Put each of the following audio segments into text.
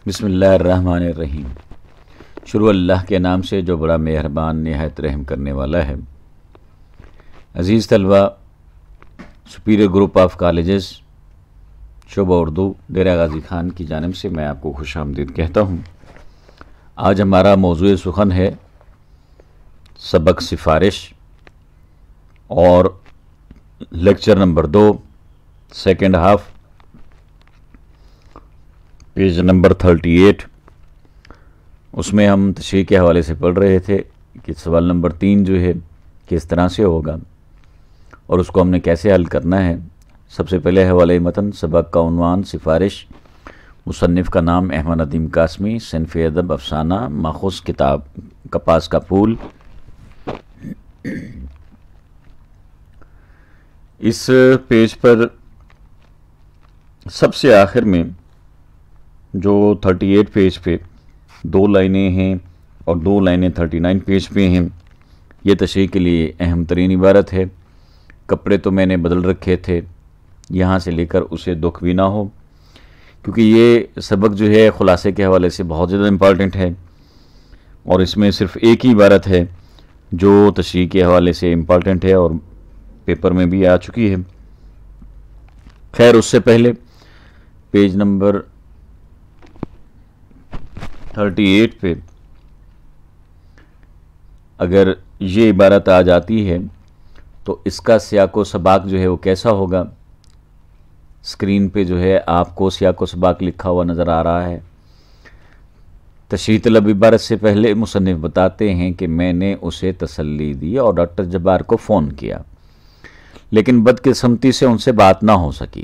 بسم اللہ الرحمن الرحیم۔ شروع اللہ کے نام سے جو بڑا مہربان نہایت رحم کرنے والا ہے۔ عزیز طلبہ، سپیریئر گروپ آف کالجز شعبہ اردو ڈیرہ غازی خان کی جانب سے میں آپ کو خوش آمدید کہتا ہوں۔ آج ہمارا موضوع سخن ہے سبق سفارش اور lecture number 2 second half page number 38۔ اس میں ہم تشریح کے حوالے سے پڑھ رہے تھے کہ سوال نمبر 3 جو ہے کس طرح سے ہوگا اور اس کو ہم نے کیسے حل کرنا ہے۔ سب سے پہلے حوالہ متن، سبق کا عنوان سفارش، مصنف کا نام احمد ندیم قاسمی، صنف ادب افسانہ، ماخوذ کتاب کپاس کا پھول۔ اس پیج پر سب سے آخر میں جو 38 پیج پہ 2 لائنیں ہیں اور 2 لائنیں 39 پیج پہ ہیں، یہ تشریح کے لیے اہم ترین عبارت ہے۔ کپڑے تو میں نے بدل رکھے تھے، یہاں سے لے کر اسے دکھ بھی نہ ہو، کیونکہ یہ سبق جو ہے خلاصے کے حوالے سے بہت زیادہ امپارٹنٹ ہے اور اس میں صرف ایک ہی عبارت ہے جو تشریح کے حوالے سے امپارٹنٹ ہے اور پیپر میں بھی آ چکی ہے۔ خیر، اس سے پہلے پیج نمبر 38 پہ اگر یہ عبارت آ جاتی ہے تو اس کا سیاق و سباق جو ہے وہ کیسا ہوگا۔ اسکرین پہ جو ہے آپ کو سیاق و سباق لکھا ہوا نظر آ رہا ہے۔ تشریح طلب عبارت سے پہلے مصنف بتاتے ہیں کہ میں نے اسے تسلی دی اور ڈاکٹر جبار کو فون کیا، لیکن بدقسمتی سے ان سے بات نہ ہو سکی۔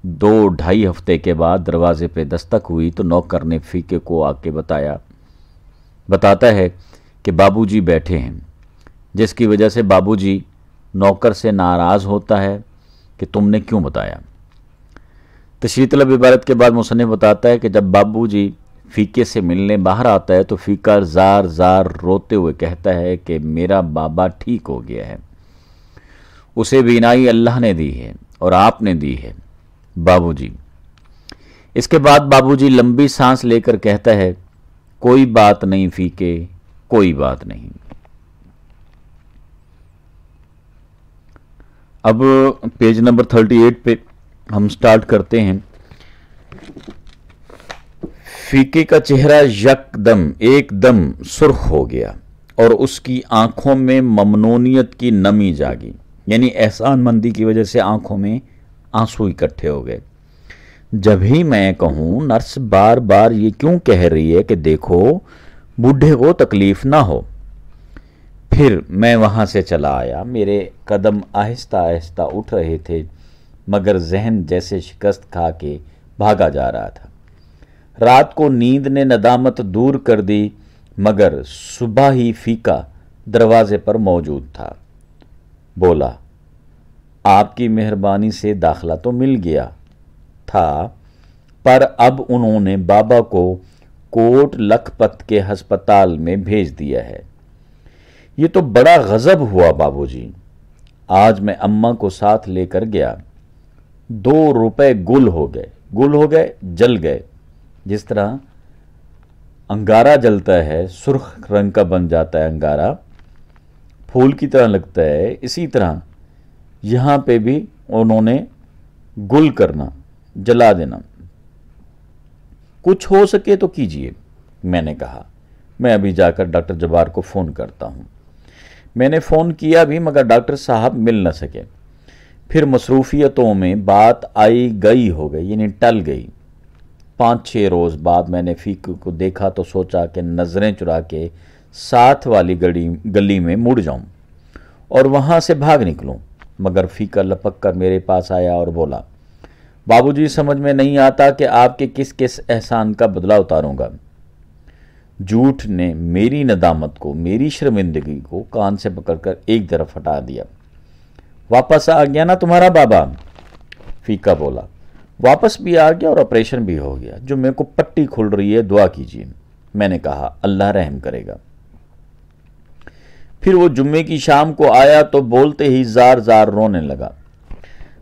2-2.5 ہفتے کے بعد دروازے پہ دستک ہوئی تو نوکر نے فیقے کو آ کے بتاتا ہے کہ بابو جی بیٹھے ہیں، جس کی وجہ سے بابو جی نوکر سے ناراض ہوتا ہے کہ تم نے کیوں بتایا۔ تشریح طلب عبارت کے بعد مصنف بتاتا ہے کہ جب بابو جی فیقے سے ملنے باہر آتا ہے تو فیقہ زار زار روتے ہوئے کہتا ہے کہ میرا بابا ٹھیک ہو گیا ہے، اسے بینائی اللہ نے دی ہے اور آپ نے دی ہے بابو جی۔ اس کے بعد بابو جی لمبی سانس لے کر کہتا ہے کوئی بات نہیں فیقے، کوئی بات نہیں۔ اب پیج نمبر 38 پہ ہم سٹارٹ کرتے ہیں۔ فیقے کا چہرہ ایک دم سرخ ہو گیا اور اس کی آنکھوں میں ممنونیت کی نمی جاگی، یعنی احسان مندی کی وجہ سے آنکھوں میں آنسو اکٹھے ہو گئے۔ جب ہی میں کہوں نرس بار بار یہ کیوں کہہ رہی ہے کہ دیکھو بوڑھے کو تکلیف نہ ہو۔ پھر میں وہاں سے چلا آیا۔ میرے قدم آہستہ آہستہ اٹھ رہے تھے مگر ذہن جیسے شکست کھا کے بھاگا جا رہا تھا۔ رات کو نیند نے ندامت دور کر دی مگر صبح ہی فیقہ دروازے پر موجود تھا۔ بولا آپ کی مہربانی سے داخلہ تو مل گیا تھا، پر اب انہوں نے بابا کو کوٹ لکھپت کے ہسپتال میں بھیج دیا ہے۔ یہ تو بڑا غضب ہوا بابو جی۔ آج میں اماں کو ساتھ لے کر گیا، 2 روپے گل ہو گئے، جل گئے۔ جس طرح انگارہ جلتا ہے، سرخ رنگ کا بن جاتا ہے انگارہ، پھول کی طرح لگتا ہے، اسی طرح یہاں پہ بھی انہوں نے گل کرنا، جلا دینا۔ کچھ ہو سکے تو کیجئے، میں نے کہا۔ میں ابھی جا کر ڈاکٹر جبار کو فون کرتا ہوں۔ میں نے فون کیا بھی مگر ڈاکٹر صاحب مل نہ سکے۔ پھر مصروفیتوں میں بات آئی گئی ہو گئی، یعنی ٹل گئی۔ 5-6 روز بعد میں نے فیقے کو دیکھا تو سوچا کہ نظریں چرا کے ساتھ والی گلی میں مڑ جاؤں اور وہاں سے بھاگ نکلوں، مگر فیقہ لپک کر میرے پاس آیا اور بولا بابو جی سمجھ میں نہیں آتا کہ آپ کے کس کس احسان کا بدلہ اتاروں گا۔ جھوٹ نے میری ندامت کو، میری شرمندگی کو کان سے پکڑ کر ایک طرف ہٹا دیا۔ واپس آ گیا نا تمہارا بابا؟ فیقہ بولا واپس بھی آ گیا اور آپریشن بھی ہو گیا، جو میرے کو پٹی کھل رہی ہے، دعا کیجیے۔ میں نے کہا اللہ رحم کرے گا۔ پھر وہ جمعے کی شام کو آیا تو بولتے ہی زار زار رونے لگا۔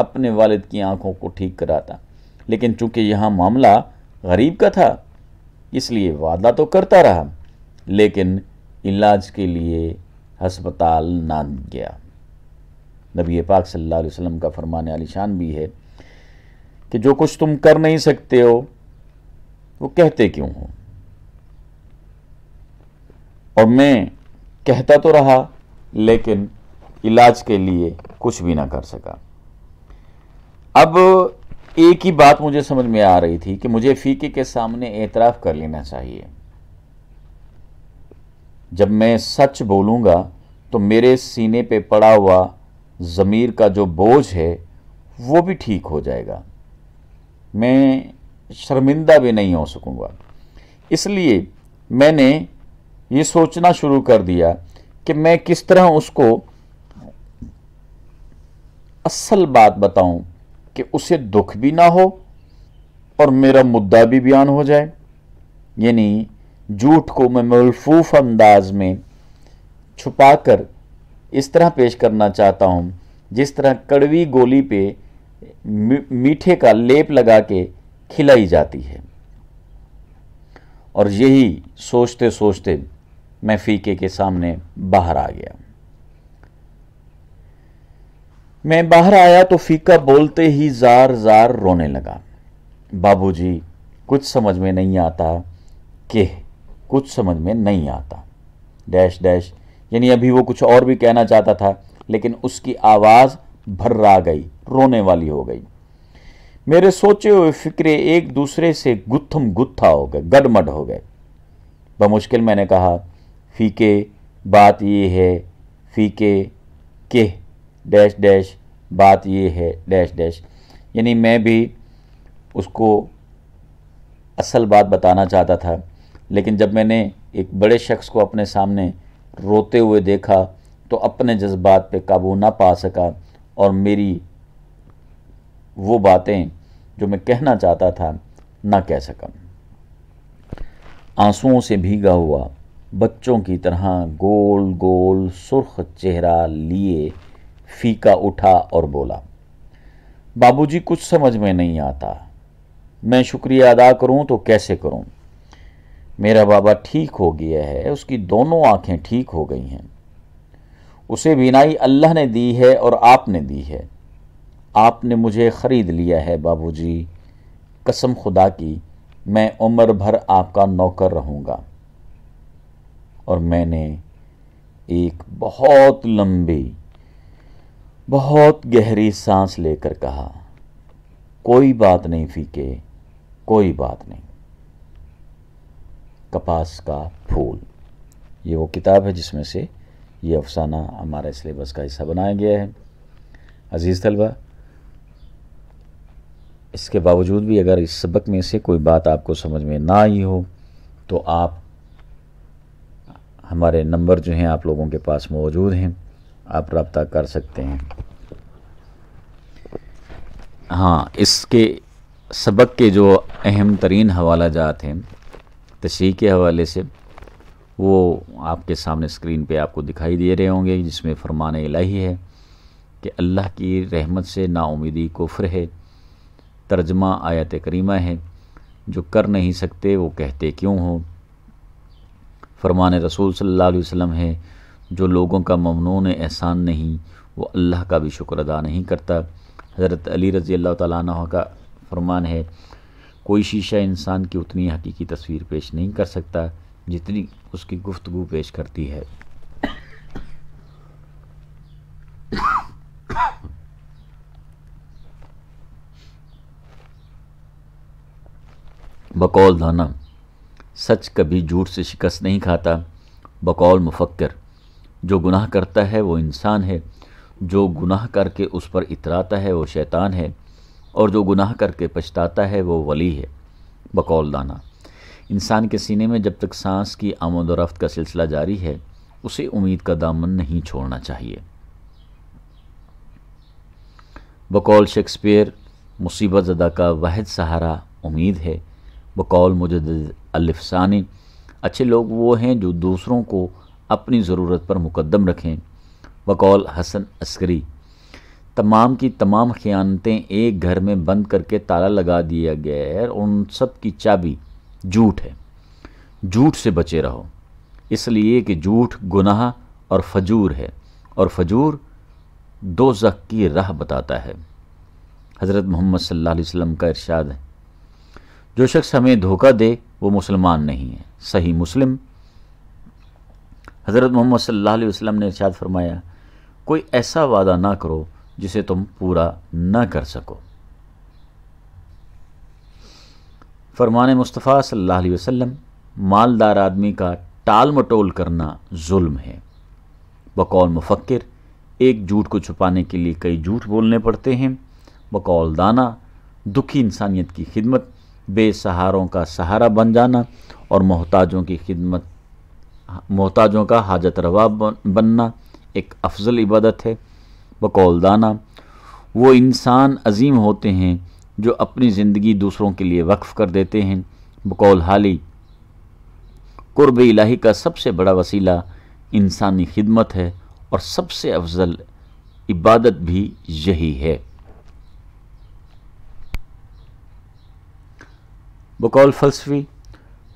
اپنے والد کی آنکھوں کو ٹھیک کراتا، لیکن چونکہ یہاں معاملہ غریب کا تھا اس لیے وعدہ تو کرتا رہا، لیکن علاج کے لیے ہسپتال نہ گیا۔ نبی پاک صلی اللہ علیہ وسلم کا فرمان عالی شان بھی ہے کہ جو کچھ تم کر نہیں سکتے ہو وہ کہتے کیوں ہو؟ اور میں کہتا تو رہا لیکن علاج کے لیے کچھ بھی نہ کر سکا۔ اب ایک ہی بات مجھے سمجھ میں آ رہی تھی کہ مجھے فیقے کے سامنے اعتراف کر لینا چاہیے۔ جب میں سچ بولوں گا تو میرے سینے پہ پڑا ہوا ضمیر کا جو بوجھ ہے وہ بھی ٹھیک ہو جائے گا، میں شرمندہ بھی نہیں ہو سکوں گا۔ اس لیے میں نے یہ سوچنا شروع کر دیا کہ میں کس طرح اس کو اصل بات بتاؤں کہ اسے دکھ بھی نہ ہو اور میرا مدعا بھی بیان ہو جائے۔ یعنی جھوٹ کو میں ملفوف انداز میں چھپا کر اس طرح پیش کرنا چاہتا ہوں جس طرح کڑوی گولی پہ میٹھے کا لیپ لگا کے کھلائی جاتی ہے۔ اور یہی سوچتے سوچتے میں فیقے کے سامنے باہر آ گیا۔ میں باہر آیا تو فیقہ بولتے ہی زار زار رونے لگا۔ بابو جی کچھ سمجھ میں نہیں آتا کہ کچھ سمجھ میں نہیں آتا ڈیش ڈیش، یعنی ابھی وہ کچھ اور بھی کہنا چاہتا تھا لیکن اس کی آواز بھرا گئی، رونے والی ہو گئی۔ میرے سوچے ہوئے فکرے ایک دوسرے سے گتھم گتھا ہو گئے، گڈمڈ ہو گئے۔ بمشکل میں نے کہا، فیقے بات یہ ہے، فیقے کہ ڈیش ڈیش بات یہ ہے ڈیش ڈیش، یعنی میں بھی اس کو اصل بات بتانا چاہتا تھا، لیکن جب میں نے ایک بڑے شخص کو اپنے سامنے روتے ہوئے دیکھا تو اپنے جذبات پہ قابو نہ پا سکا اور میری وہ باتیں جو میں کہنا چاہتا تھا نہ کہہ سکا۔ آنسوؤں سے بھیگا ہوا بچوں کی طرح گول گول سرخ چہرہ لیے فیقہ اٹھا اور بولا، بابو جی کچھ سمجھ میں نہیں آتا، میں شکریہ ادا کروں تو کیسے کروں؟ میرا بابا ٹھیک ہو گیا ہے، اس کی دونوں آنکھیں ٹھیک ہو گئی ہیں، اسے بینائی اللہ نے دی ہے اور آپ نے دی ہے، آپ نے مجھے خرید لیا ہے بابو جی، قسم خدا کی میں عمر بھر آپ کا نوکر رہوں گا۔ اور میں نے ایک بہت لمبی بہت گہری سانس لے کر کہا، کوئی بات نہیں فیقے، کوئی بات نہیں۔ کپاس کا پھول، یہ وہ کتاب ہے جس میں سے یہ افسانہ ہمارے سلیبس کا حصہ بنایا گیا ہے۔ عزیز طلبہ، اس کے باوجود بھی اگر اس سبق میں سے کوئی بات آپ کو سمجھ میں نہ آئی ہو تو آپ ہمارے نمبر جو ہیں آپ لوگوں کے پاس موجود ہیں، آپ رابطہ کر سکتے ہیں۔ ہاں، اس کے سبق کے جو اہم ترین حوالہ جات ہیں تشریح کے حوالے سے وہ آپ کے سامنے اسکرین پہ آپ کو دکھائی دے رہے ہوں گے، جس میں فرمان الہی ہے کہ اللہ کی رحمت سے نا امیدی کفر ہے۔ ترجمہ آیت کریمہ ہے، جو کر نہیں سکتے وہ کہتے کیوں ہو۔ فرمان رسول صلی اللہ علیہ وسلم ہے، جو لوگوں کا ممنون احسان نہیں وہ اللہ کا بھی شکر ادا نہیں کرتا۔ حضرت علی رضی اللہ تعالیٰ عنہ کا فرمان ہے، کوئی شیشہ انسان کی اتنی حقیقی تصویر پیش نہیں کر سکتا جتنی اس کی گفتگو پیش کرتی ہے۔ بقول دانا، سچ کبھی جھوٹ سے شکست نہیں کھاتا۔ بقول مفکر، جو گناہ کرتا ہے وہ انسان ہے، جو گناہ کر کے اس پر اتراتا ہے وہ شیطان ہے، اور جو گناہ کر کے پچھتاتا ہے وہ ولی ہے۔ بقول دانا، انسان کے سینے میں جب تک سانس کی آمد و رفت کا سلسلہ جاری ہے اسے امید کا دامن نہیں چھوڑنا چاہیے۔ بقول شیکسپیئر، مصیبت زدہ کا واحد سہارا امید ہے۔ بقول مجدد الفسانی، اچھے لوگ وہ ہیں جو دوسروں کو اپنی ضرورت پر مقدم رکھیں۔ بقول حسن عسکری، تمام کی تمام خیانتیں ایک گھر میں بند کر کے تالا لگا دیا گیا ہے، اور ان سب کی چابی جھوٹ ہے۔ جھوٹ سے بچے رہو، اس لیے کہ جھوٹ گناہ اور فجور ہے، اور فجور دوزخ کی راہ بتاتا ہے۔ حضرت محمد صلی اللہ علیہ وسلم کا ارشاد ہے، جو شخص ہمیں دھوکہ دے وہ مسلمان نہیں ہے۔ صحیح مسلم۔ حضرت محمد صلی اللہ علیہ وسلم نے ارشاد فرمایا، کوئی ایسا وعدہ نہ کرو جسے تم پورا نہ کر سکو۔ فرمان مصطفیٰ صلی اللہ علیہ وسلم، مالدار آدمی کا ٹال مٹول کرنا ظلم ہے۔ بقول مفکر، ایک جھوٹ کو چھپانے کے لیے کئی جھوٹ بولنے پڑتے ہیں۔ بقول دانا، دکھی انسانیت کی خدمت، بے سہاروں کا سہارا بن جانا اور محتاجوں کا حاجت روا بننا ایک افضل عبادت ہے۔ بقول دانا، وہ انسان عظیم ہوتے ہیں جو اپنی زندگی دوسروں کے لیے وقف کر دیتے ہیں۔ بقول حالی، قرب الہی کا سب سے بڑا وسیلہ انسانی خدمت ہے، اور سب سے افضل عبادت بھی یہی ہے۔ بقول فلسفی،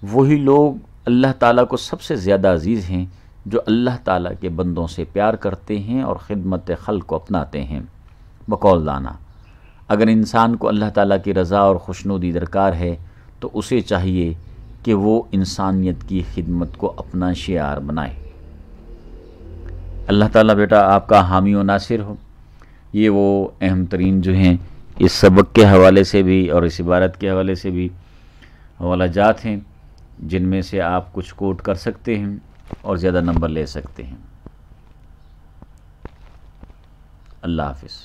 وہی لوگ اللہ تعالیٰ کو سب سے زیادہ عزیز ہیں جو اللہ تعالیٰ کے بندوں سے پیار کرتے ہیں اور خدمت خلق کو اپناتے ہیں۔ بقول دانا، اگر انسان کو اللہ تعالیٰ کی رضا اور خوشنودی درکار ہے تو اسے چاہیے کہ وہ انسانیت کی خدمت کو اپنا شعار بنائے۔ اللہ تعالیٰ بیٹا آپ کا حامی و ناصر ہو۔ یہ وہ اہم ترین جو ہیں اس سبق کے حوالے سے بھی اور اس عبارت کے حوالے سے بھی حوالہ جات ہیں، جن میں سے آپ کچھ کوٹ کر سکتے ہیں اور زیادہ نمبر لے سکتے ہیں۔ اللہ حافظ۔